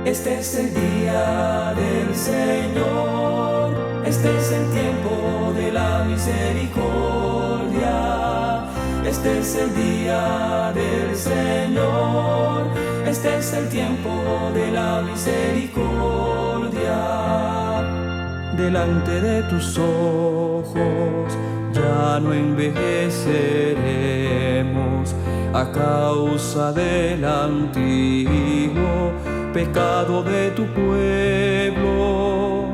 Este es el día del Señor, este es el tiempo de la misericordia. Este es el día del Señor, este es el tiempo de la misericordia. Delante de tus ojos ya no envejeceremos a causa del antiguo pecado de tu pueblo.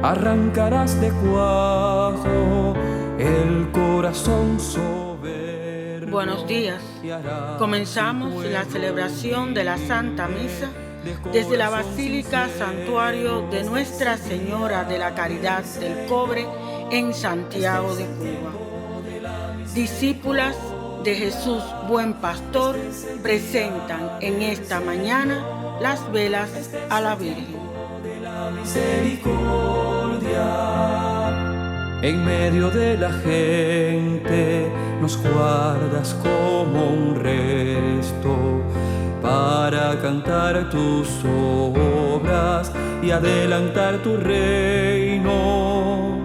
Arrancarás de cuajo el corazón soberbio. Buenos días. Comenzamos la celebración de la Santa Misa desde la Basílica Santuario de Nuestra Señora de la Caridad del Cobre en Santiago de Cuba. Discípulas de Jesús Buen Pastor presentan en esta mañana las velas a la Virgen. En medio de la gente nos guardas como un resto para cantar tus obras y adelantar tu reino.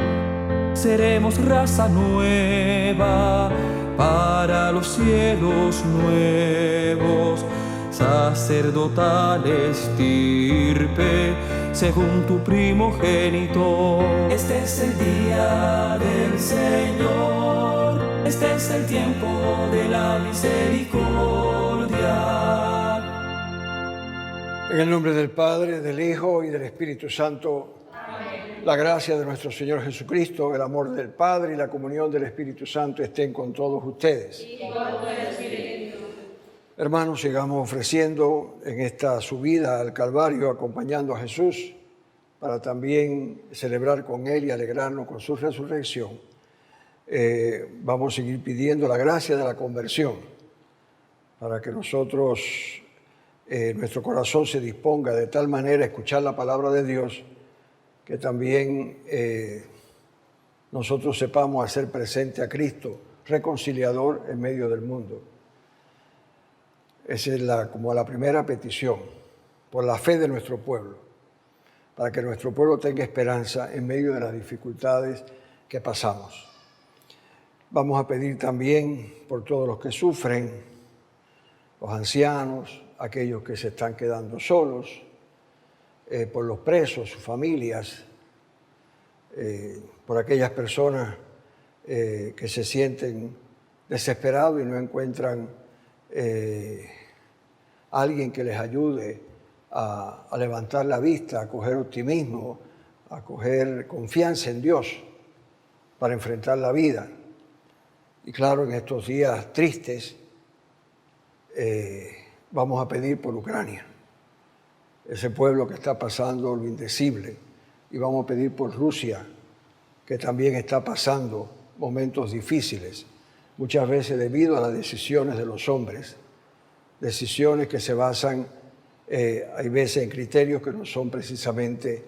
Seremos raza nueva para los cielos nuevos, sacerdotal estirpe según tu primogénito. Este es el día del Señor, este es el tiempo de la misericordia. En el nombre del Padre, del Hijo y del Espíritu Santo. Amén. La gracia de nuestro Señor Jesucristo, el amor del Padre y la comunión del Espíritu Santo estén con todos ustedes. Y con tu Espíritu. Hermanos, sigamos ofreciendo en esta subida al Calvario, acompañando a Jesús, para también celebrar con Él y alegrarnos con su resurrección. Vamos a seguir pidiendo la gracia de la conversión, para que nosotros, nuestro corazón se disponga de tal manera a escuchar la palabra de Dios, que también nosotros sepamos hacer presente a Cristo, reconciliador en medio del mundo. Esa es como la primera petición, por la fe de nuestro pueblo, para que nuestro pueblo tenga esperanza en medio de las dificultades que pasamos. Vamos a pedir también por todos los que sufren, los ancianos, aquellos que se están quedando solos, por los presos, sus familias, por aquellas personas que se sienten desesperados y no encuentran alguien que les ayude a levantar la vista, a coger optimismo, a coger confianza en Dios para enfrentar la vida. Y claro, en estos días tristes vamos a pedir por Ucrania, ese pueblo que está pasando lo indecible, y vamos a pedir por Rusia, que también está pasando momentos difíciles, muchas veces debido a las decisiones de los hombres, decisiones que se basan, hay veces, en criterios que no son precisamente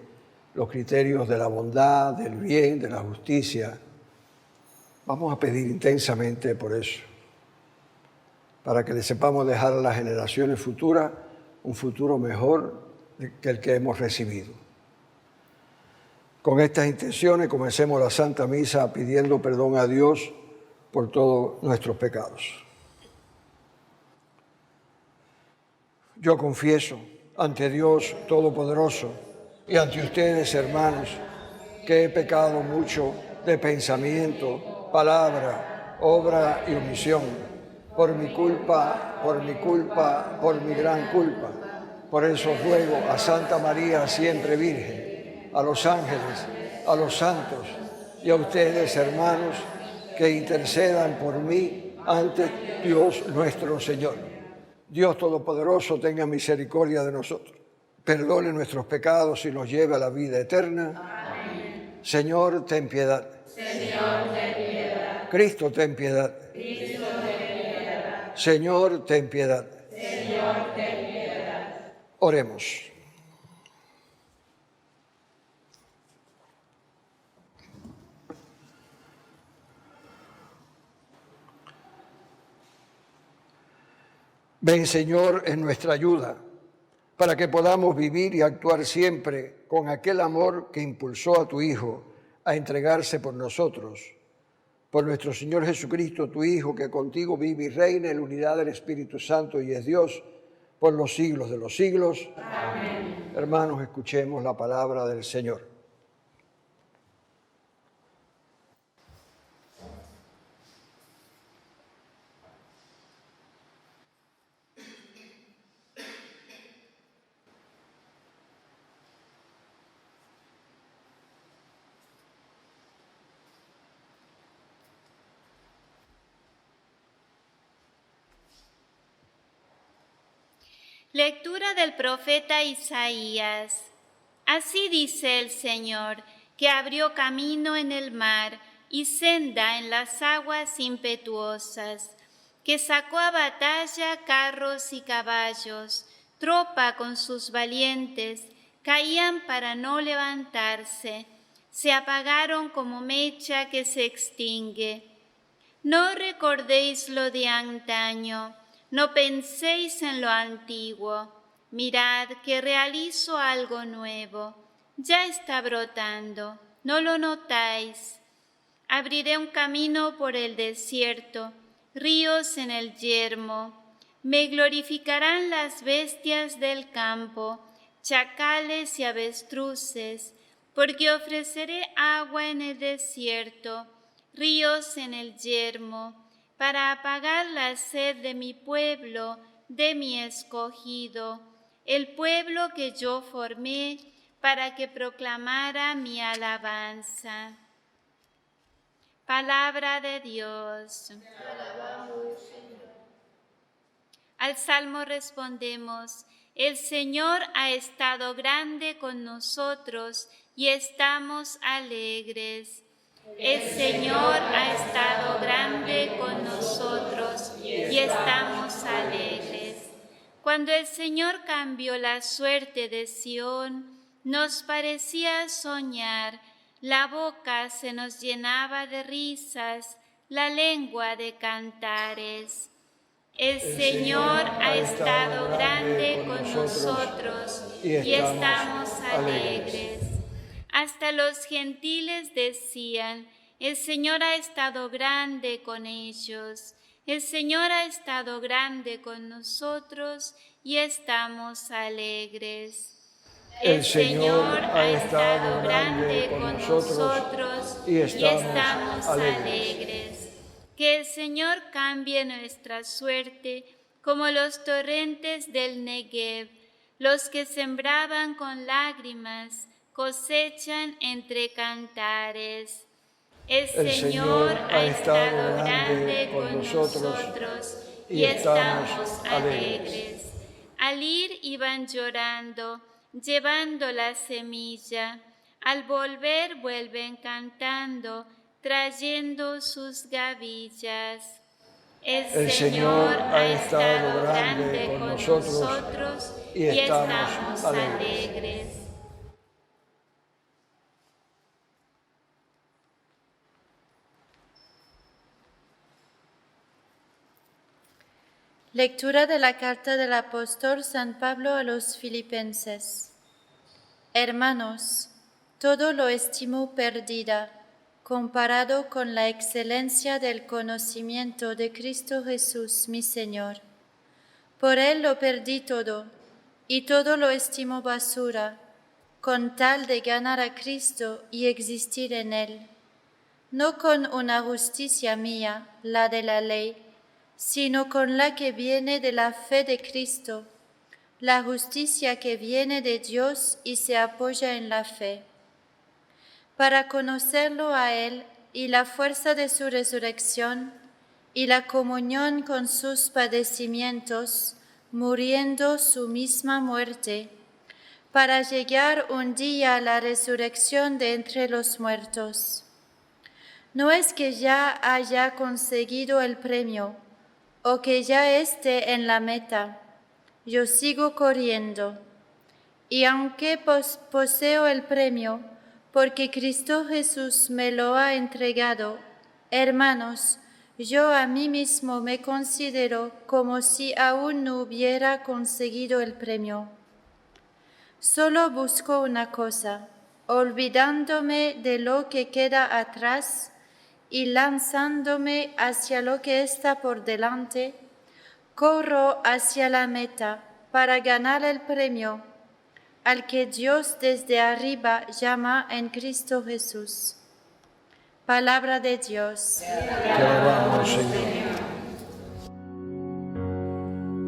los criterios de la bondad, del bien, de la justicia. Vamos a pedir intensamente por eso, para que le sepamos dejar a las generaciones futuras un futuro mejor que el que hemos recibido. Con estas intenciones comencemos la Santa Misa pidiendo perdón a Dios por todos nuestros pecados. Yo confieso ante Dios Todopoderoso y ante ustedes, hermanos, que he pecado mucho de pensamiento, palabra, obra y omisión, por mi culpa, por mi gran culpa. Por eso ruego a Santa María, siempre Virgen, a los ángeles, a los santos y a ustedes, hermanos, que intercedan por mí ante Dios nuestro Señor. Dios Todopoderoso tenga misericordia de nosotros, perdone nuestros pecados y nos lleve a la vida eterna. Amén. Señor, ten piedad. Señor, ten piedad. Cristo, ten piedad. Cristo, ten piedad. Señor, ten piedad. Señor, ten piedad. Oremos. Ven, Señor, en nuestra ayuda. para que podamos vivir y actuar siempre con aquel amor que impulsó a tu Hijo a entregarse por nosotros. Por nuestro Señor Jesucristo, tu Hijo, que contigo vive y reina en la unidad del Espíritu Santo y es Dios por los siglos de los siglos. Amén. Hermanos, escuchemos la palabra del Señor. Lectura del profeta Isaías. Así dice el Señor, que abrió camino en el mar y senda en las aguas impetuosas, que sacó a batalla carros y caballos, tropa con sus valientes, caían para no levantarse, se apagaron como mecha que se extingue. No recordéis lo de antaño, no penséis en lo antiguo. Mirad que realizo algo nuevo. Ya está brotando, ¿no lo notáis? Abriré un camino por el desierto, ríos en el yermo. Me glorificarán las bestias del campo, chacales y avestruces, porque ofreceré agua en el desierto, ríos en el yermo, para apagar la sed de mi pueblo, de mi escogido, el pueblo que yo formé para que proclamara mi alabanza. Palabra de Dios. Te alabamos, Señor. Al salmo respondemos: el Señor ha estado grande con nosotros y estamos alegres. El Señor ha estado grande con nosotros y estamos alegres. Cuando el Señor cambió la suerte de Sión, nos parecía soñar, la boca se nos llenaba de risas, la lengua de cantares. El Señor ha estado grande con nosotros y estamos alegres. Hasta los gentiles decían: el Señor ha estado grande con ellos. El Señor ha estado grande con nosotros y estamos alegres. El Señor ha estado grande con nosotros y estamos alegres. Que el Señor cambie nuestra suerte como los torrentes del Negev. Los que sembraban con lágrimas cosechan entre cantares. El Señor ha estado grande con nosotros y estamos alegres. Al ir iban llorando, llevando la semilla. Al volver vuelven cantando, trayendo sus gavillas. El Señor ha estado grande con nosotros y estamos alegres. Lectura de la carta del apóstol San Pablo a los Filipenses. Hermanos, todo lo estimo perdida, comparado con la excelencia del conocimiento de Cristo Jesús, mi Señor. Por Él lo perdí todo, y todo lo estimo basura, con tal de ganar a Cristo y existir en Él, no con una justicia mía, la de la ley, sino con la que viene de la fe de Cristo, la justicia que viene de Dios y se apoya en la fe. Para conocerlo a Él y la fuerza de su resurrección y la comunión con sus padecimientos, muriendo su misma muerte, para llegar un día a la resurrección de entre los muertos. No es que ya haya conseguido el premio, o que ya esté en la meta. Yo sigo corriendo, y aunque poseo el premio, porque Cristo Jesús me lo ha entregado, hermanos, yo a mí mismo me considero como si aún no hubiera conseguido el premio. Solo busco una cosa, olvidándome de lo que queda atrás y lanzándome hacia lo que está por delante, corro hacia la meta para ganar el premio al que Dios desde arriba llama en Cristo Jesús. Palabra de Dios. Te alabamos, Señor.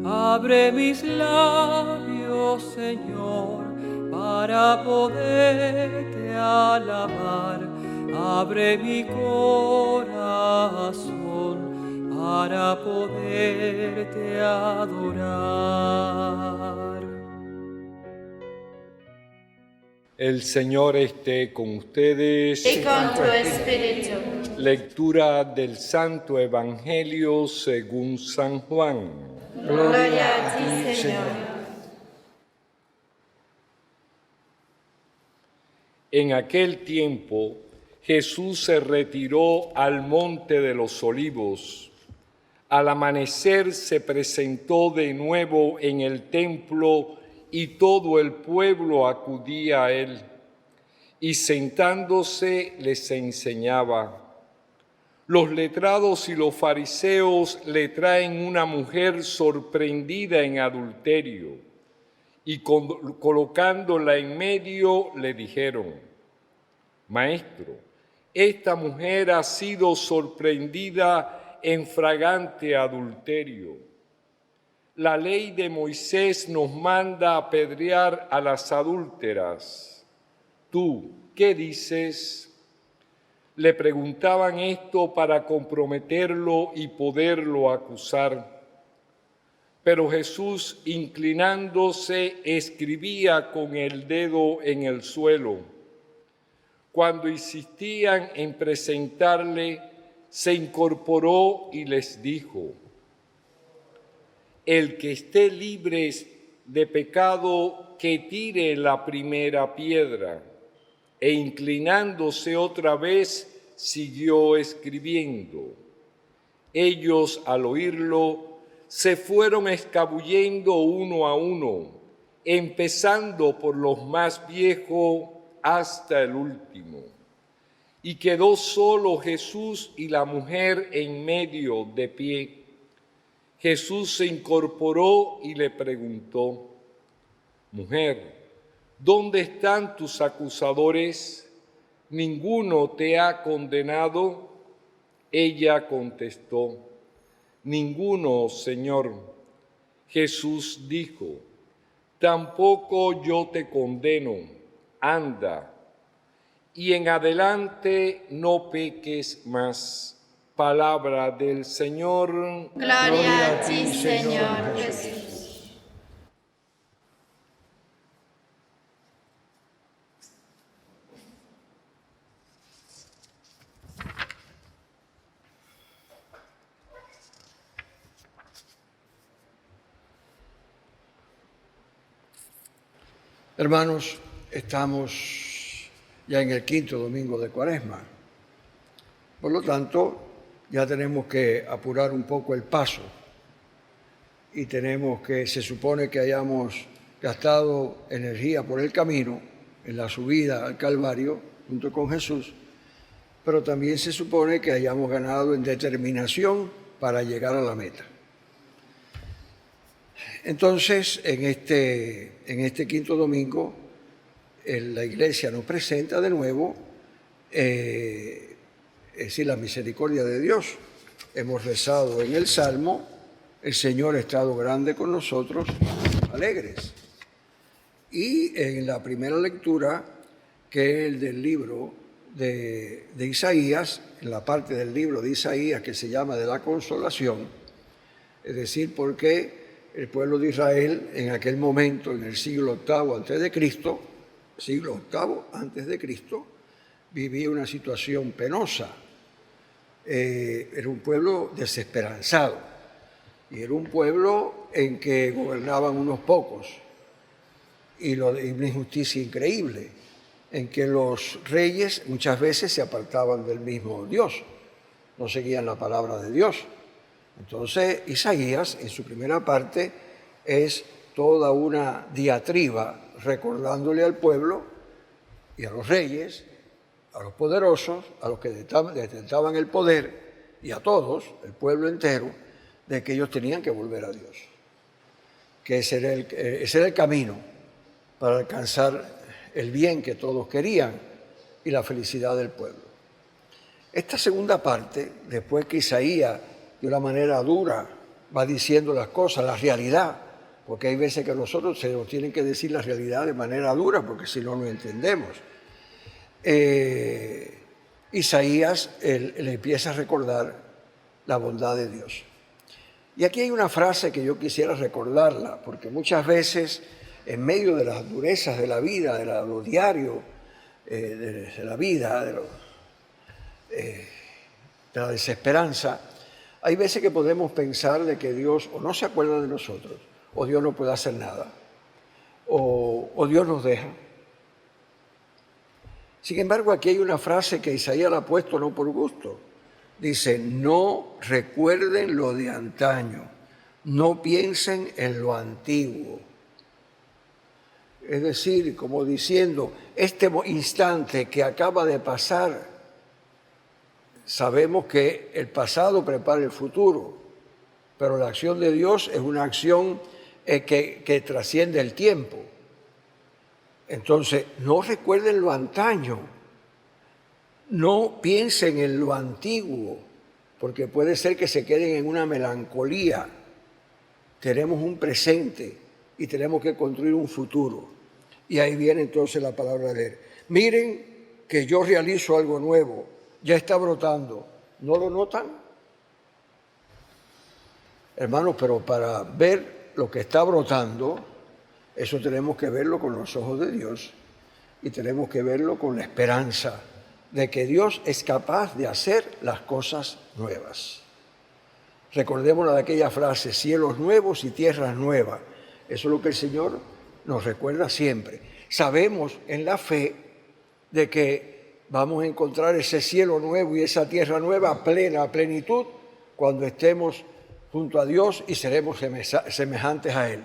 Abre mis labios, Señor, para poderte alabar. Abre mi corazón para poderte adorar. El Señor esté con ustedes. Y con tu espíritu. Lectura del Santo Evangelio según San Juan. Gloria a ti, Señor. En aquel tiempo, Jesús se retiró al monte de los Olivos. Al amanecer se presentó de nuevo en el templo y todo el pueblo acudía a él. Y sentándose les enseñaba. Los letrados y los fariseos le traen una mujer sorprendida en adulterio y colocándola en medio le dijeron: Maestro, esta mujer ha sido sorprendida en flagrante adulterio. La ley de Moisés nos manda apedrear a las adúlteras. ¿Tú qué dices? Le preguntaban esto para comprometerlo y poderlo acusar. Pero Jesús, inclinándose, escribía con el dedo en el suelo. Cuando insistían en presentarle, se incorporó y les dijo: El que esté libre de pecado, que tire la primera piedra. E inclinándose otra vez, siguió escribiendo. Ellos, al oírlo, se fueron escabullendo uno a uno, empezando por los más viejos hasta el último. Y quedó solo Jesús y la mujer en medio de pie. Jesús se incorporó y le preguntó: Mujer, ¿dónde están tus acusadores? ¿Ninguno te ha condenado? Ella contestó: Ninguno, Señor. Jesús dijo: Tampoco yo te condeno. Anda, y en adelante no peques más. Palabra del Señor. Gloria a ti, Señor Jesús. Hermanos, estamos ya en el quinto domingo de Cuaresma. Por lo tanto, ya tenemos que apurar un poco el paso y se supone que hayamos gastado energía por el camino, en la subida al Calvario, junto con Jesús, pero también se supone que hayamos ganado en determinación para llegar a la meta. Entonces, en este quinto domingo, la Iglesia nos presenta de nuevo es decir, la misericordia de Dios. Hemos rezado en el Salmo: el Señor ha estado grande con nosotros, alegres. Y en la primera lectura, que es el del libro de Isaías, en la parte del libro de Isaías que se llama de la consolación, es decir, porque el pueblo de Israel en aquel momento, en el siglo VIII antes de Cristo, vivía una situación penosa. Era un pueblo desesperanzado y era un pueblo en que gobernaban unos pocos y una injusticia increíble, en que los reyes muchas veces se apartaban del mismo Dios, no seguían la palabra de Dios. Entonces Isaías, en su primera parte, es toda una diatriba recordándole al pueblo y a los reyes, a los poderosos, a los que detentaban el poder y a todos, el pueblo entero, de que ellos tenían que volver a Dios, que ese era el camino para alcanzar el bien que todos querían y la felicidad del pueblo. Esta segunda parte, después que Isaías de una manera dura va diciendo las cosas, la realidad, porque hay veces que nosotros se nos tienen que decir la realidad de manera dura, porque si no, no entendemos. Isaías le empieza a recordar la bondad de Dios. Y aquí hay una frase que yo quisiera recordarla, porque muchas veces en medio de las durezas de la vida, de lo diario, de la vida, de la desesperanza, hay veces que podemos pensar de que Dios o no se acuerda de nosotros, o Dios no puede hacer nada, o Dios nos deja. Sin embargo, aquí hay una frase que Isaías la ha puesto no por gusto. Dice, no recuerden lo de antaño, no piensen en lo antiguo. Es decir, como diciendo, este instante que acaba de pasar, sabemos que el pasado prepara el futuro, pero la acción de Dios es una acción que trasciende el tiempo. Entonces, no recuerden lo antaño, no piensen en lo antiguo, porque puede ser que se queden en una melancolía. Tenemos un presente y tenemos que construir un futuro. Y ahí viene entonces la palabra de él. Miren que yo realizo algo nuevo, ya está brotando. ¿No lo notan? Hermanos, pero para ver lo que está brotando, eso tenemos que verlo con los ojos de Dios y tenemos que verlo con la esperanza de que Dios es capaz de hacer las cosas nuevas. Recordémonos de aquella frase, cielos nuevos y tierras nuevas. Eso es lo que el Señor nos recuerda siempre. Sabemos en la fe de que vamos a encontrar ese cielo nuevo y esa tierra nueva plena, a plenitud, cuando estemos junto a Dios y seremos semejantes a Él.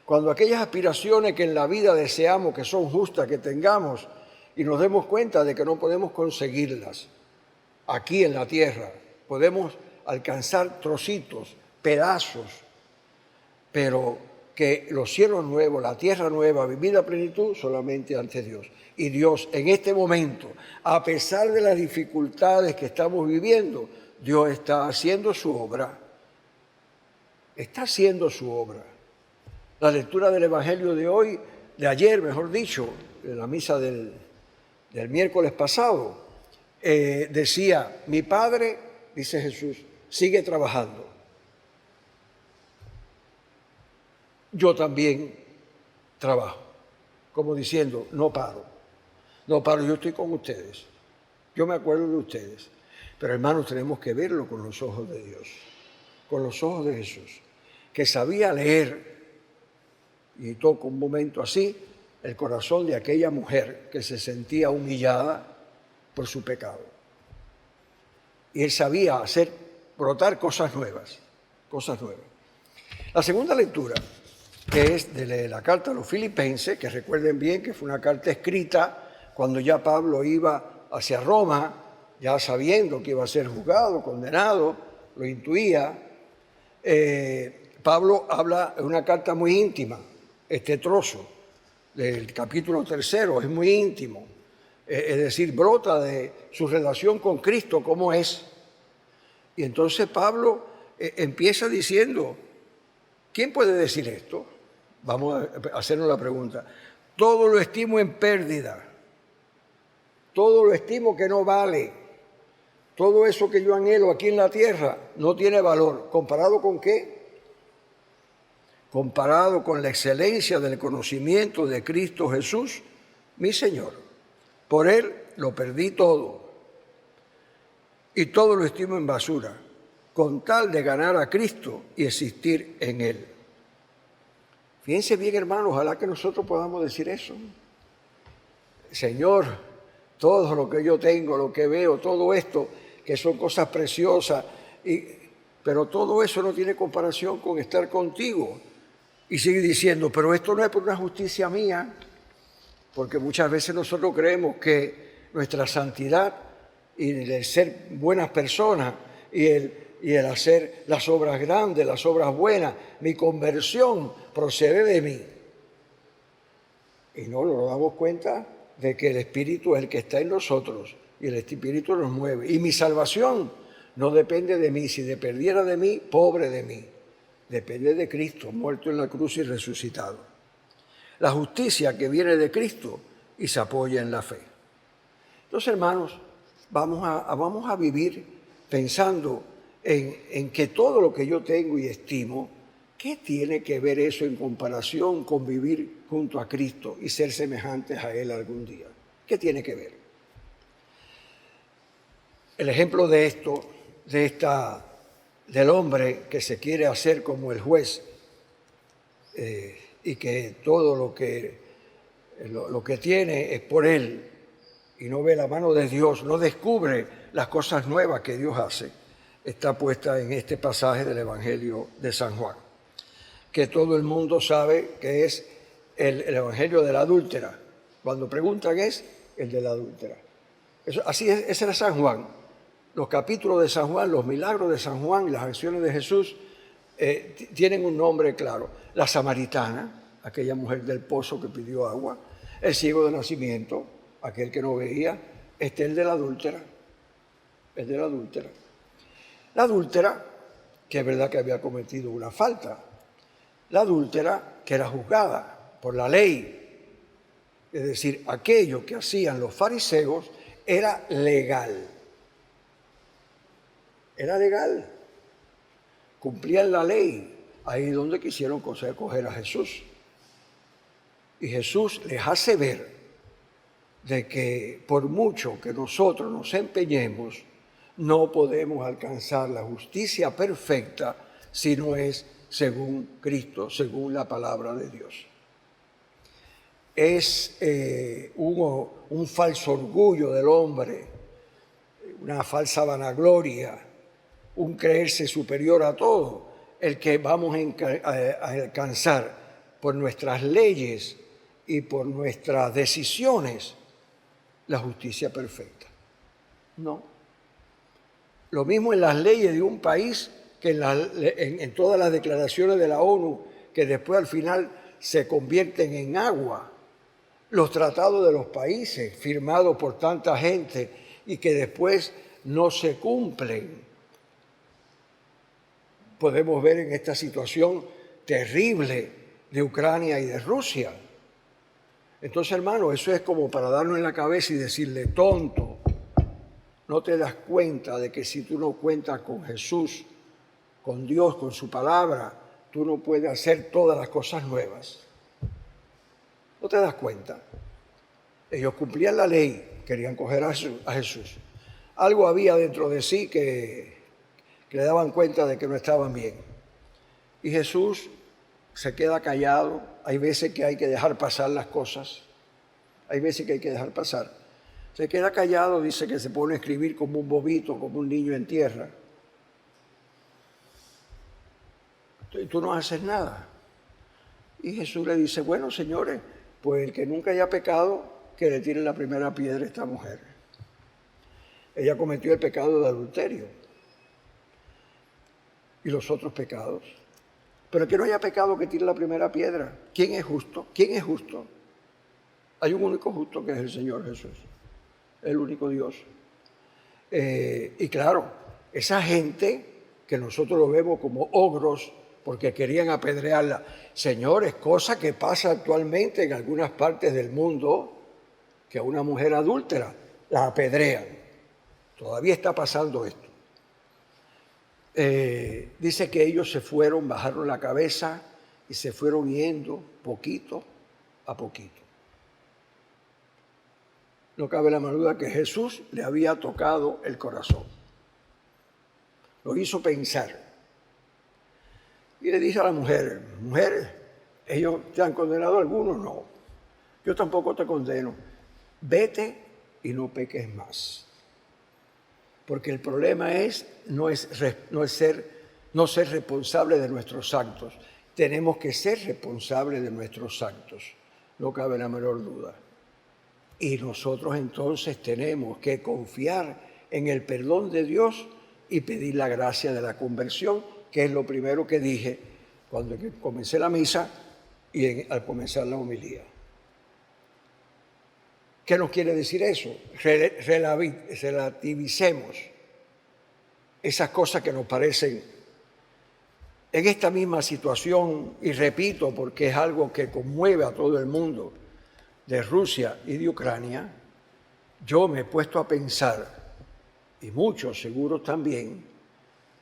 Cuando aquellas aspiraciones que en la vida deseamos que son justas, que tengamos, y nos demos cuenta de que no podemos conseguirlas aquí en la tierra, podemos alcanzar trocitos, pedazos, pero que los cielos nuevos, la tierra nueva, vivida a plenitud solamente ante Dios. Y Dios en este momento, a pesar de las dificultades que estamos viviendo, Dios está haciendo su obra. Está haciendo su obra. La lectura del Evangelio de hoy, de ayer, mejor dicho, de la misa del miércoles pasado, decía, mi Padre, dice Jesús, sigue trabajando. Yo también trabajo, como diciendo, no paro, yo estoy con ustedes, yo me acuerdo de ustedes. Pero hermanos, tenemos que verlo con los ojos de Dios, con los ojos de Jesús, que sabía leer, y toca un momento así, el corazón de aquella mujer que se sentía humillada por su pecado. Y él sabía hacer brotar cosas nuevas, cosas nuevas. La segunda lectura, que es de la carta a los Filipenses, que recuerden bien que fue una carta escrita cuando ya Pablo iba hacia Roma, ya sabiendo que iba a ser juzgado, condenado, lo intuía. Pablo habla en una carta muy íntima, este trozo del capítulo 3 es muy íntimo, es decir, brota de su relación con Cristo, cómo es. Y entonces Pablo empieza diciendo, ¿quién puede decir esto? Vamos a hacernos la pregunta. Todo lo estimo en pérdida, todo lo estimo que no vale, todo eso que yo anhelo aquí en la tierra no tiene valor. ¿Comparado con qué? Comparado con la excelencia del conocimiento de Cristo Jesús, mi Señor. Por Él lo perdí todo y todo lo estimo en basura, con tal de ganar a Cristo y existir en Él. Fíjense bien, hermanos, ojalá que nosotros podamos decir eso. Señor, todo lo que yo tengo, lo que veo, todo esto, que son cosas preciosas, pero todo eso no tiene comparación con estar contigo. Y sigue diciendo, pero esto no es por una justicia mía, porque muchas veces nosotros creemos que nuestra santidad y el ser buenas personas y el hacer las obras grandes, las obras buenas, mi conversión procede de mí. Y no nos damos cuenta de que el Espíritu es el que está en nosotros y el Espíritu nos mueve. Y mi salvación no depende de mí. Si dependiera de mí, pobre de mí. Depende de Cristo, muerto en la cruz y resucitado. La justicia que viene de Cristo y se apoya en la fe. Entonces, hermanos, vamos a vivir pensando en que todo lo que yo tengo y estimo, ¿qué tiene que ver eso en comparación con vivir junto a Cristo y ser semejantes a Él algún día? ¿Qué tiene que ver? El ejemplo de esto, del hombre que se quiere hacer como el juez y que todo lo que tiene es por él y no ve la mano de Dios, no descubre las cosas nuevas que Dios hace, está puesta en este pasaje del Evangelio de San Juan, que todo el mundo sabe que es el Evangelio de la adúltera. Cuando preguntan es el de la adúltera. Así es, ese era San Juan. Los capítulos de San Juan, los milagros de San Juan y las acciones de Jesús tienen un nombre claro. La samaritana, aquella mujer del pozo que pidió agua, el ciego de nacimiento, aquel que no veía, el de la adúltera. El de la adúltera. La adúltera, que es verdad que había cometido una falta. La adúltera, que era juzgada por la ley. Es decir, aquello que hacían los fariseos era legal. Era legal. Cumplían la ley. Ahí donde quisieron coger a Jesús. Y Jesús les hace ver de que por mucho que nosotros nos empeñemos, no podemos alcanzar la justicia perfecta si no es según Cristo, según la palabra de Dios. Es un falso orgullo del hombre, una falsa vanagloria, un creerse superior a todo, el que vamos a alcanzar por nuestras leyes y por nuestras decisiones la justicia perfecta. No. Lo mismo en las leyes de un país que en todas las declaraciones de la ONU, que después al final se convierten en agua. Los tratados de los países firmados por tanta gente y que después no se cumplen. Podemos ver en esta situación terrible de Ucrania y de Rusia. Entonces, hermano, eso es como para darnos en la cabeza y decirle, tonto, ¿no te das cuenta de que si tú no cuentas con Jesús, con Dios, con su palabra, tú no puedes hacer todas las cosas nuevas? ¿No te das cuenta? Ellos cumplían la ley, querían coger a Jesús. Algo había dentro de sí que le daban cuenta de que no estaban bien. Y Jesús se queda callado. Hay veces que hay que dejar pasar las cosas. Hay veces que hay que dejar pasar. Se queda callado, dice que se pone a escribir como un bobito, como un niño en tierra. Y tú no haces nada. Y Jesús le dice, bueno, señores, pues el que nunca haya pecado, que le tire la primera piedra a esta mujer. Ella cometió el pecado de adulterio y los otros pecados. Pero el que no haya pecado, que tire la primera piedra. ¿Quién es justo? ¿Quién es justo? Hay un único justo, que es el Señor Jesús, el único Dios. Y claro, esa gente que nosotros lo vemos como ogros porque querían apedrearla. Señores, cosa que pasa actualmente en algunas partes del mundo, que a una mujer adúltera la apedrean. Todavía está pasando esto. Dice que ellos se fueron, bajaron la cabeza y se fueron yendo poquito a poquito. No cabe la menor duda que Jesús le había tocado el corazón. Lo hizo pensar. Y le dice a la mujer, mujer, ¿ellos te han condenado a algunos? No. Yo tampoco te condeno. Vete y no peques más. Porque el problema es no ser responsable de nuestros actos. tenemos que ser responsables de nuestros actos, no cabe la menor duda. Y nosotros entonces tenemos que confiar en el perdón de Dios y pedir la gracia de la conversión, que es lo primero que dije cuando comencé la misa y al comenzar la homilía. ¿Qué nos quiere decir eso? Relativicemos esas cosas que nos parecen en esta misma situación, y repito porque es algo que conmueve a todo el mundo, de Rusia y de Ucrania. Yo me he puesto a pensar, y muchos seguros también,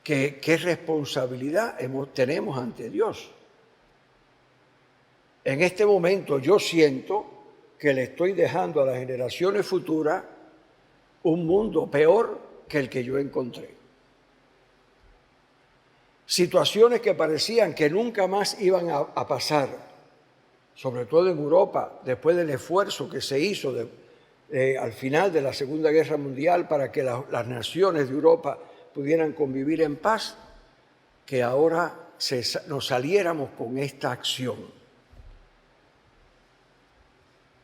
que qué responsabilidad tenemos ante Dios. En este momento yo siento que le estoy dejando a las generaciones futuras un mundo peor que el que yo encontré. Situaciones que parecían que nunca más iban a pasar, sobre todo en Europa, después del esfuerzo que se hizo al final de la Segunda Guerra Mundial para que las naciones de Europa pudieran convivir en paz, que ahora nos saliéramos con esta acción.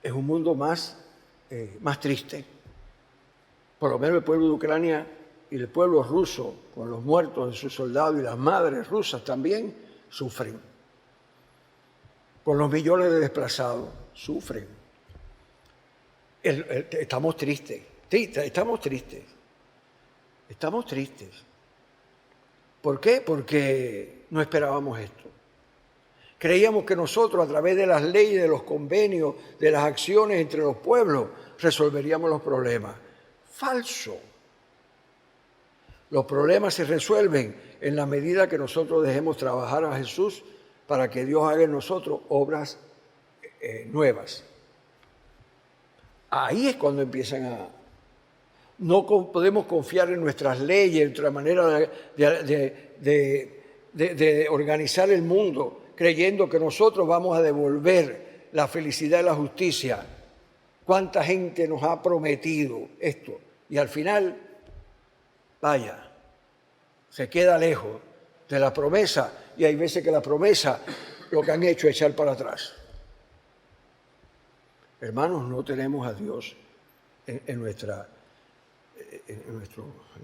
Es un mundo más triste. Por lo menos el pueblo de Ucrania y el pueblo ruso, con los muertos de sus soldados y las madres rusas también, sufren. Con los millones de desplazados, sufren. Estamos tristes. ¿Por qué? Porque no esperábamos esto. Creíamos que nosotros, a través de las leyes, de los convenios, de las acciones entre los pueblos, resolveríamos los problemas. Falso. Los problemas se resuelven en la medida que nosotros dejemos trabajar a Jesús para que Dios haga en nosotros obras nuevas. Ahí es cuando empiezan a... No podemos confiar en nuestras leyes, en nuestra manera de organizar el mundo, creyendo que nosotros vamos a devolver la felicidad y la justicia. ¿Cuánta gente nos ha prometido esto? Y al final, vaya, se queda lejos de la promesa, y hay veces que la promesa lo que han hecho es echar para atrás. Hermanos, no tenemos a Dios en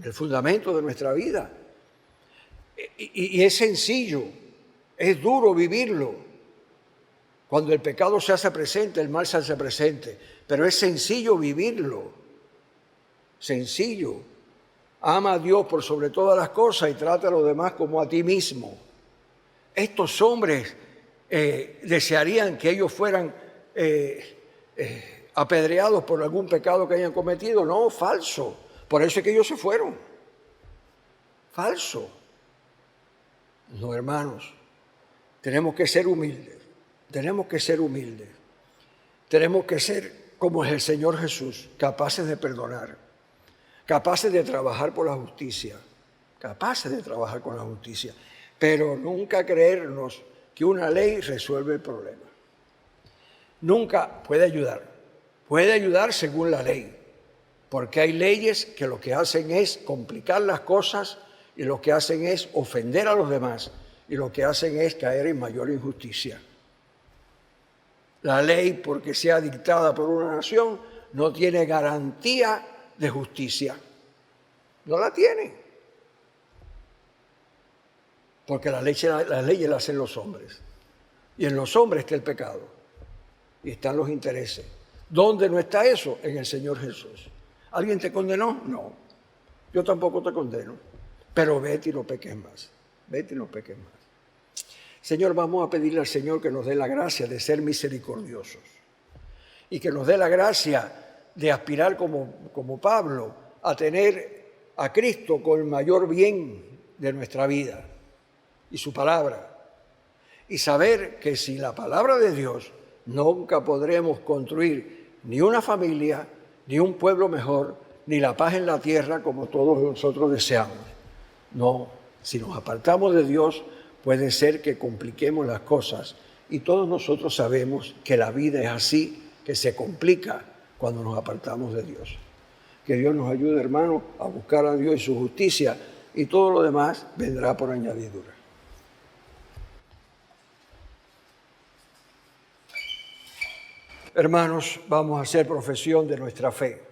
el fundamento de nuestra vida. Y es sencillo, es duro vivirlo. Cuando el pecado se hace presente, el mal se hace presente. Pero es sencillo vivirlo. Sencillo. Ama a Dios por sobre todas las cosas y trata a los demás como a ti mismo. Estos hombres desearían que ellos fueran apedreados por algún pecado que hayan cometido. No, falso. Por eso es que ellos se fueron. Falso. No, hermanos. Tenemos que ser humildes. Tenemos que ser humildes. Tenemos que ser como es el Señor Jesús, capaces de perdonar, capaces de trabajar por la justicia, capaces de trabajar con la justicia, pero nunca creernos que una ley resuelve el problema. Nunca puede ayudar según la ley, porque hay leyes que lo que hacen es complicar las cosas y lo que hacen es ofender a los demás y lo que hacen es caer en mayor injusticia. La ley, porque sea dictada por una nación, no tiene garantía de justicia. No la tiene. Porque las leyes las hacen los hombres. Y en los hombres está el pecado. Y están los intereses. ¿Dónde no está eso? En el Señor Jesús. ¿Alguien te condenó? No. Yo tampoco te condeno. Pero vete y no peques más. Vete y no peques más. Señor, vamos a pedirle al Señor que nos dé la gracia de ser misericordiosos y que nos dé la gracia de aspirar como Pablo a tener a Cristo con el mayor bien de nuestra vida y su palabra, y saber que sin la palabra de Dios nunca podremos construir ni una familia, ni un pueblo mejor, ni la paz en la tierra como todos nosotros deseamos. No, si nos apartamos de Dios, puede ser que compliquemos las cosas, y todos nosotros sabemos que la vida es así, que se complica cuando nos apartamos de Dios. Que Dios nos ayude, hermanos, a buscar a Dios y su justicia, y todo lo demás vendrá por añadidura. Hermanos, vamos a hacer profesión de nuestra fe.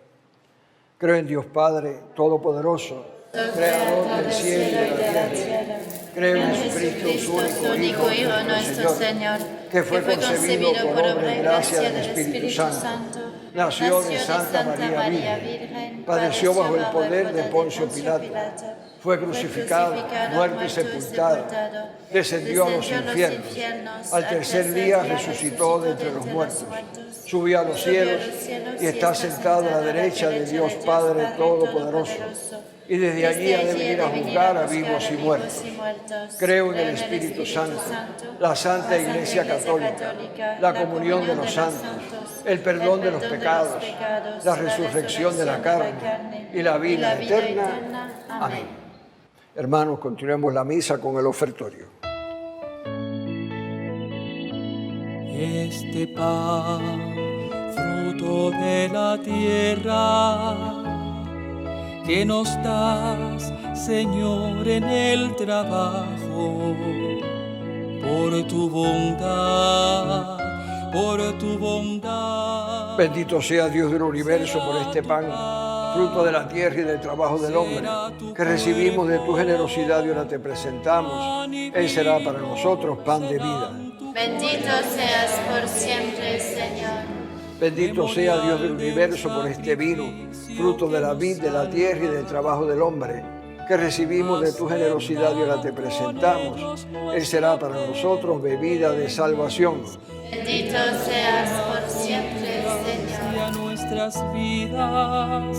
Creo en Dios Padre Todopoderoso, Creador del cielo y de la tierra. Creo en Jesucristo, su único Hijo, nuestro Señor, que fue concebido por obra y gracia del Espíritu Santo. Nació de Santa María Virgen, padeció bajo el poder de Poncio Pilato, fue crucificado, muerto y sepultado, descendió a los infiernos, al tercer día resucitó de entre los muertos, subió a los cielos y está sentado a la derecha de Dios Padre Todopoderoso. Y desde allí ha de venir a juzgar a vivos y muertos. Creo en el Espíritu Santo, la Santa Iglesia Católica, la comunión de los santos, el perdón de los pecados, la resurrección de la carne y la vida eterna. Amén. Hermanos, continuemos la misa con el ofertorio. Este pan, fruto de la tierra, que nos das, Señor, en el trabajo, por tu bondad, por tu bondad. Bendito sea Dios del universo por este pan, fruto de la tierra y del trabajo del hombre, que recibimos de tu generosidad y ahora te presentamos. Él será para nosotros pan de vida. Bendito seas por siempre, Señor. Bendito sea Dios del universo por este vino, fruto de la vid, de la tierra y del trabajo del hombre, que recibimos de tu generosidad y ahora te presentamos. Él será para nosotros bebida de salvación. Bendito seas por siempre, Señor. Y a nuestras vidas.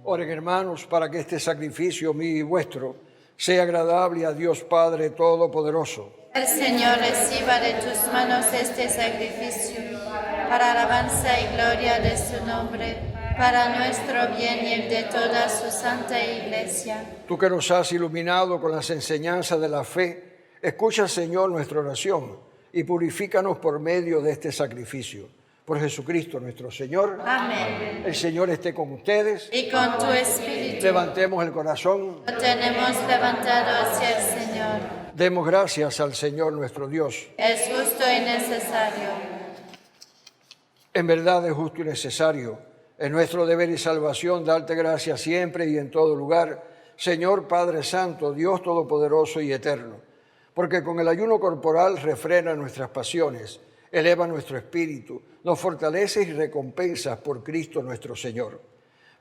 Oren, hermanos, para que este sacrificio mío y vuestro sea agradable a Dios Padre Todopoderoso. El Señor reciba de tus manos este sacrificio, para alabanza y gloria de su nombre, para nuestro bien y el de toda su santa Iglesia. Tú que nos has iluminado con las enseñanzas de la fe, escucha, Señor, nuestra oración y purifícanos por medio de este sacrificio. Por Jesucristo nuestro Señor. Amén. El Señor esté con ustedes. Y con tu espíritu. Levantemos el corazón. Lo tenemos levantado hacia el Señor. Demos gracias al Señor nuestro Dios. Es justo y necesario. En verdad es justo y necesario. Es nuestro deber y salvación darte gracias siempre y en todo lugar, Señor Padre Santo, Dios Todopoderoso y Eterno, porque con el ayuno corporal refrena nuestras pasiones, eleva nuestro espíritu, nos fortaleces y recompensas por Cristo nuestro Señor.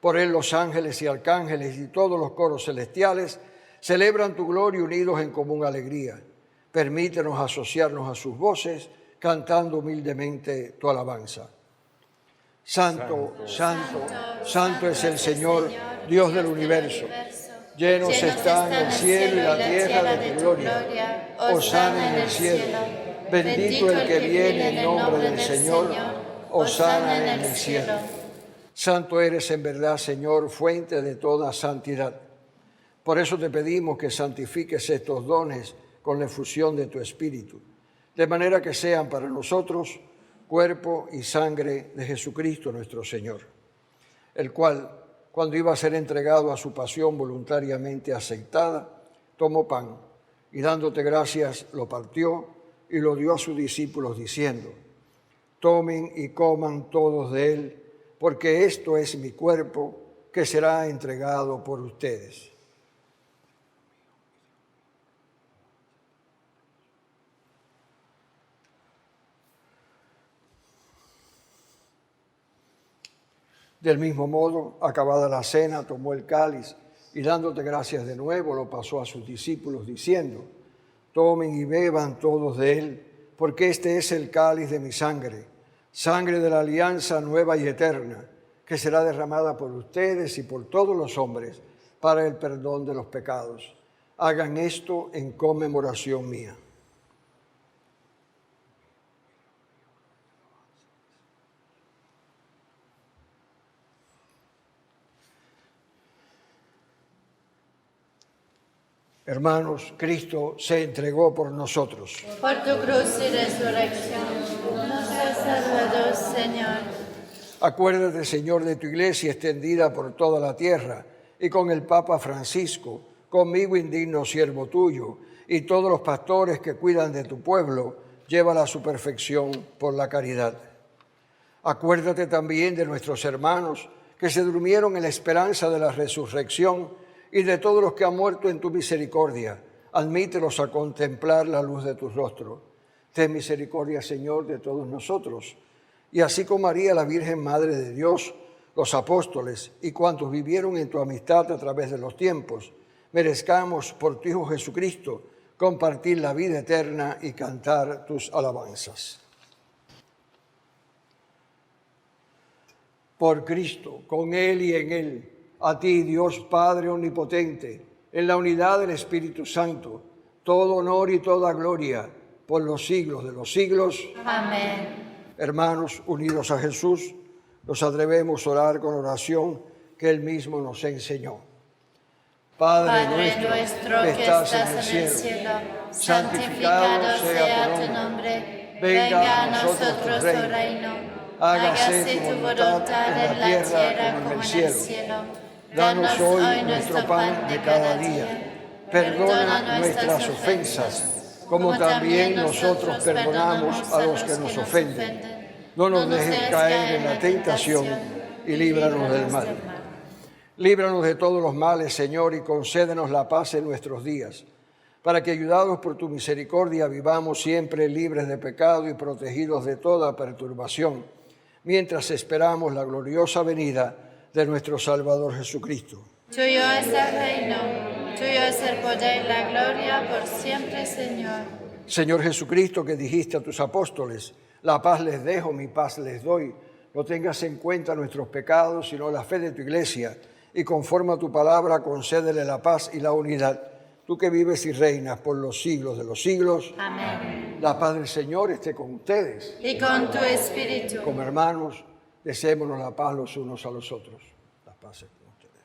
Por Él los ángeles y arcángeles y todos los coros celestiales celebran tu gloria unidos en común alegría. Permítenos asociarnos a sus voces, cantando humildemente tu alabanza. Santo, santo, santo es el Señor, Dios del universo. Llenos están el cielo y la tierra de tu gloria. Hosana en el cielo. Bendito el que viene en nombre del Señor. Hosana en el cielo. Santo eres en verdad, Señor, fuente de toda santidad. Por eso te pedimos que santifiques estos dones con la efusión de tu Espíritu, de manera que sean para nosotros cuerpo y sangre de Jesucristo nuestro Señor, el cual, cuando iba a ser entregado a su pasión voluntariamente aceptada, tomó pan y dándote gracias lo partió y lo dio a sus discípulos diciendo: tomen y coman todos de él, porque esto es mi cuerpo que será entregado por ustedes. Del mismo modo, acabada la cena, tomó el cáliz y dándote gracias de nuevo, lo pasó a sus discípulos diciendo: tomen y beban todos de él, porque este es el cáliz de mi sangre, sangre de la alianza nueva y eterna, que será derramada por ustedes y por todos los hombres para el perdón de los pecados. Hagan esto en conmemoración mía. Hermanos, Cristo se entregó por nosotros. Por tu cruz y resurrección, nos has Salvador, Señor. Acuérdate, Señor, de tu iglesia extendida por toda la tierra y con el Papa Francisco, conmigo indigno siervo tuyo, y todos los pastores que cuidan de tu pueblo, llévala a su perfección por la caridad. Acuérdate también de nuestros hermanos que se durmieron en la esperanza de la resurrección y de todos los que han muerto en tu misericordia. Admítelos a contemplar la luz de tu rostro. Ten misericordia, Señor, de todos nosotros. Y así como María, la Virgen Madre de Dios, los apóstoles y cuantos vivieron en tu amistad a través de los tiempos, merezcamos por tu Hijo Jesucristo compartir la vida eterna y cantar tus alabanzas. Por Cristo, con Él y en Él, a ti, Dios Padre Omnipotente, en la unidad del Espíritu Santo, todo honor y toda gloria por los siglos de los siglos. Amén. Hermanos, unidos a Jesús, nos atrevemos a orar con oración que Él mismo nos enseñó. Padre nuestro que estás en el cielo, santificado sea tu nombre. Venga a nosotros tu reino. Hágase tu voluntad en la tierra como en el cielo. Danos hoy nuestro pan de cada día. Perdona nuestras ofensas, como también nosotros perdonamos a los que nos ofenden. No nos dejes caer en la tentación y líbranos del mal. Líbranos de todos los males, Señor, y concédenos la paz en nuestros días, para que, ayudados por tu misericordia, vivamos siempre libres de pecado y protegidos de toda perturbación, mientras esperamos la gloriosa venida de nuestro Salvador Jesucristo. Tuyo es el reino, tuyo es el poder y la gloria por siempre, Señor. Señor Jesucristo, que dijiste a tus apóstoles, la paz les dejo, mi paz les doy, no tengas en cuenta nuestros pecados, sino la fe de tu iglesia, y conforme a tu palabra concédele la paz y la unidad. Tú que vives y reinas por los siglos de los siglos. Amén. La paz del Señor esté con ustedes. Y con tu espíritu. Como hermanos, deseémonos la paz los unos a los otros. La paz es con ustedes.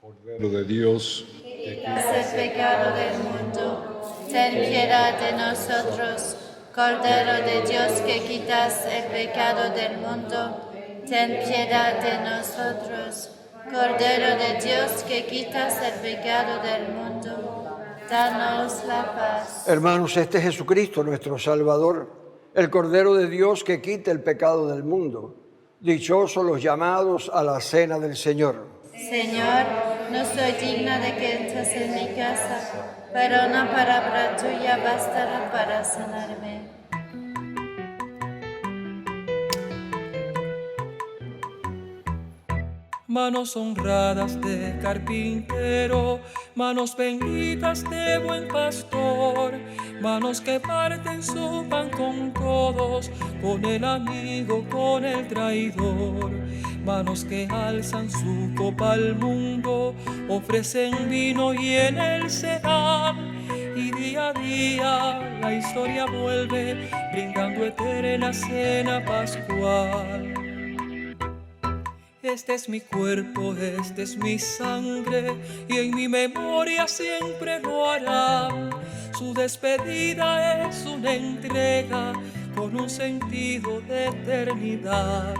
Cordero de Dios, que quitas el pecado del mundo, ten piedad de nosotros. Cordero de Dios, que quitas el pecado del mundo, ten piedad de nosotros. Cordero de Dios, que quitas el pecado del mundo, danos la paz. Hermanos, este es Jesucristo, nuestro Salvador, el Cordero de Dios que quita el pecado del mundo. Dichosos los llamados a la cena del Señor. Señor, no soy digna de que entres en mi casa, pero una palabra tuya bastará para sanarme. Manos honradas de carpintero, manos benditas de buen pastor, manos que parten su pan con todos, con el amigo, con el traidor, manos que alzan su copa al mundo, ofrecen vino y en él se dan, y día a día la historia vuelve, brindando eterna cena pascual. Este es mi cuerpo, este es mi sangre, y en mi memoria siempre lo hará. Su despedida es una entrega con un sentido de eternidad.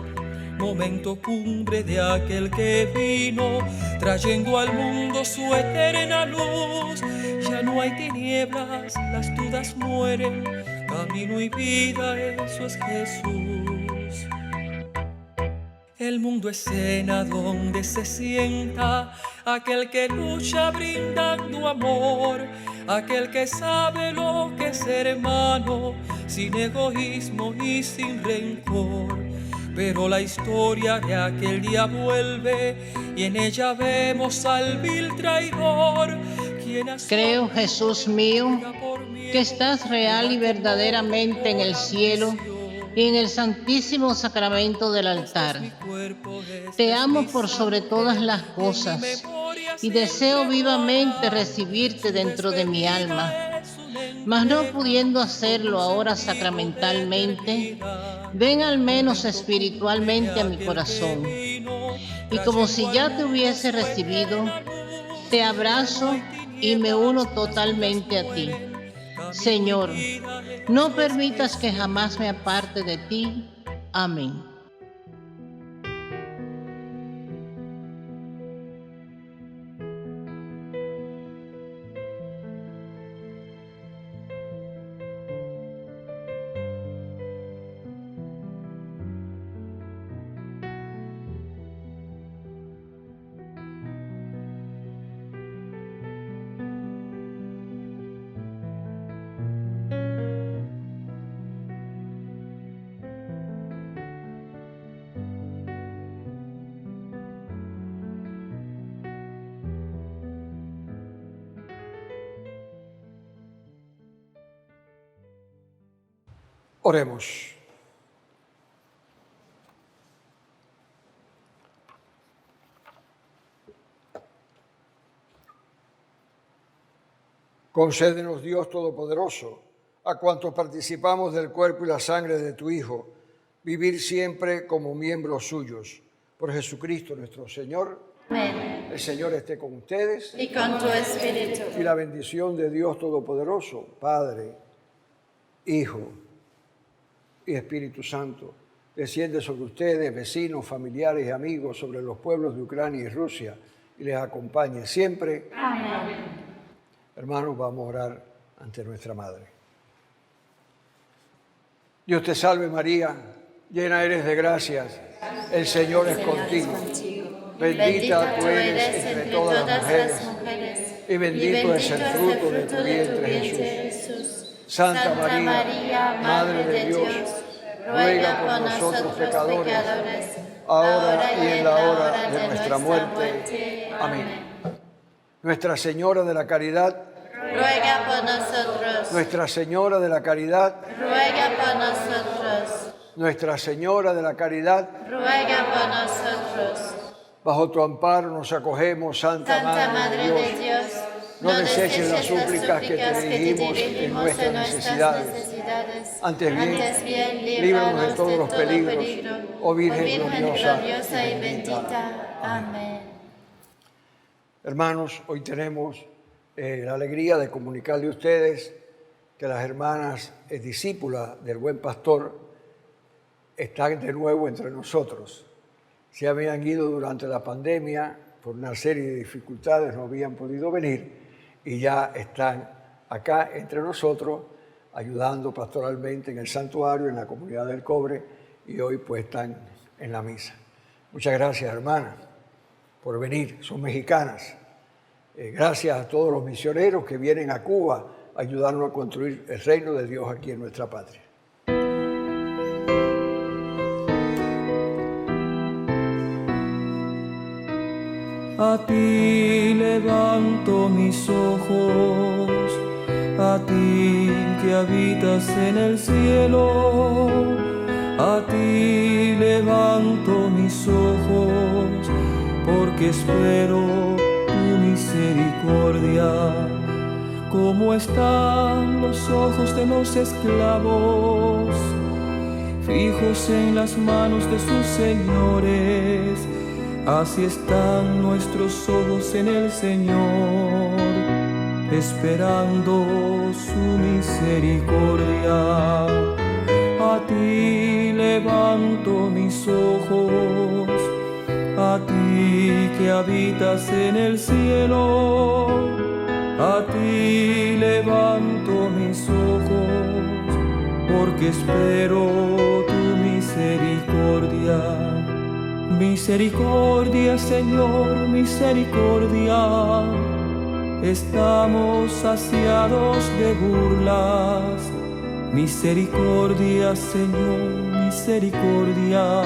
Momento cumbre de aquel que vino, trayendo al mundo su eterna luz. Ya no hay tinieblas, las dudas mueren, camino y vida, eso es Jesús. El mundo es cena donde se sienta aquel que lucha brindando amor, aquel que sabe lo que es ser hermano, sin egoísmo y sin rencor. Pero la historia de aquel día vuelve y en ella vemos al vil traidor. Creo, Jesús mío, que estás real y verdaderamente en el cielo y en el santísimo sacramento del altar. Te amo por sobre todas las cosas y deseo vivamente recibirte dentro de mi alma, mas no pudiendo hacerlo ahora sacramentalmente, ven al menos espiritualmente a mi corazón, y como si ya te hubiese recibido, te abrazo y me uno totalmente a ti. Señor, no permitas que jamás me aparte de ti. Amén. Oremos. Concédenos, Dios Todopoderoso, a cuantos participamos del cuerpo y la sangre de tu Hijo, vivir siempre como miembros suyos. Por Jesucristo nuestro Señor. Amén. El Señor esté con ustedes. Y con tu espíritu. Y la bendición de Dios Todopoderoso, Padre, Hijo y Espíritu Santo, desciende sobre ustedes, vecinos, familiares y amigos, sobre los pueblos de Ucrania y Rusia, y les acompañe siempre. Amén. Hermanos, vamos a orar ante nuestra Madre. Dios te salve María, llena eres de gracias, el Señor es contigo. Bendita tú eres entre todas las mujeres, y bendito es el fruto de tu vientre, Jesús. Santa María, Madre de Dios, ruega por nosotros pecadores, ahora y en la hora de nuestra muerte. Amén. Nuestra Señora de la Caridad, ruega por nosotros. Nuestra Señora de la Caridad, Ruega por nosotros. Nuestra Señora de la Caridad, Ruega por nosotros. bajo tu amparo nos acogemos, Santa Madre de Dios. No deseches las súplicas que te dirigimos en nuestras necesidades. Antes bien, líbranos de todos los peligros, oh Virgen gloriosa y bendita. Amén. Hermanos, hoy tenemos la alegría de comunicarle a ustedes que las hermanas discípulas del Buen Pastor están de nuevo entre nosotros. Se habían ido durante la pandemia por una serie de dificultades, no habían podido venir y ya están acá entre nosotros ayudando pastoralmente en el santuario, en la comunidad del Cobre, y hoy pues están en la misa. Muchas gracias, hermanas, por venir. Son mexicanas. Gracias a todos los misioneros que vienen a Cuba a ayudarnos a construir el reino de Dios aquí en nuestra patria. A ti levanto mis ojos, a ti que habitas en el cielo. A ti levanto mis ojos, porque espero tu misericordia. Como están los ojos de los esclavos, fijos en las manos de sus señores, así están nuestros ojos en el Señor, esperando su misericordia. A ti levanto mis ojos, a ti que habitas en el cielo. A ti levanto mis ojos, porque espero tu misericordia. Misericordia, Señor, misericordia. Estamos saciados de burlas. Misericordia, Señor, misericordia.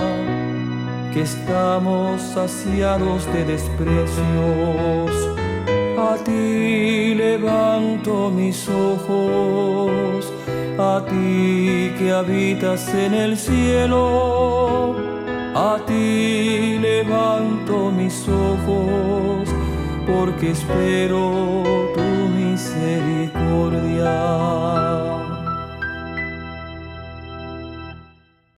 Que estamos saciados de desprecios. A ti levanto mis ojos, a ti que habitas en el cielo. A ti levanto mis ojos, porque espero tu misericordia.